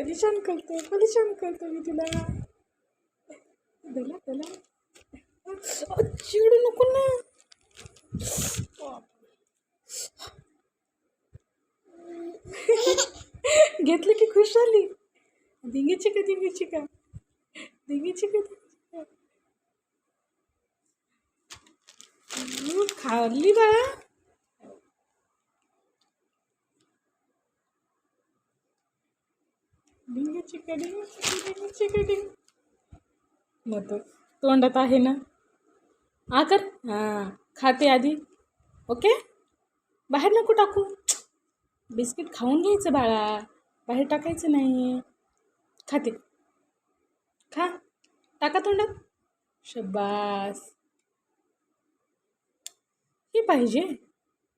परेशान करतो मी तुला. त्याला त्याला चिडू नको ना. घेतलं की खुश झाली. दिंगीची का खाल्ली बाळा. डिंगीची का मग तो तोंडात आहे ना. कर हां खाते आधी. ओके बाहेर नको टाकू. बिस्किट खाऊन घ्यायचं बाळा, बाहेर टाकायचं नाही. खाते खा, टाका तोंडात. शब्बास. हे पाहिजे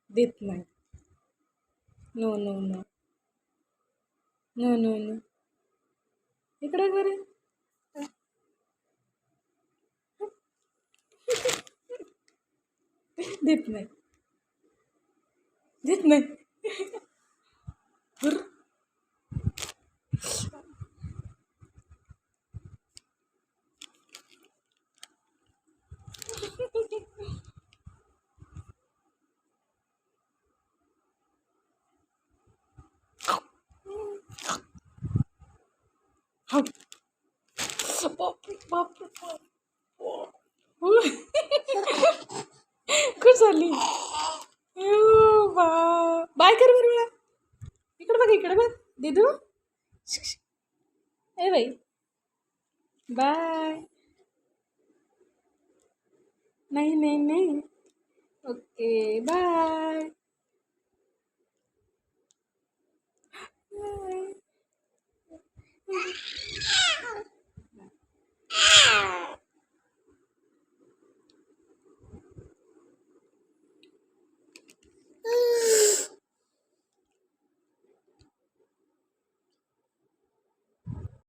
देत नाही. No no no no no no. इकडे बरे देत नाही. बापरे. खुश झाली. बाय कर बरं मला. इकडे बघ दिदू. ए बाई बाय. नाही. Okay bye.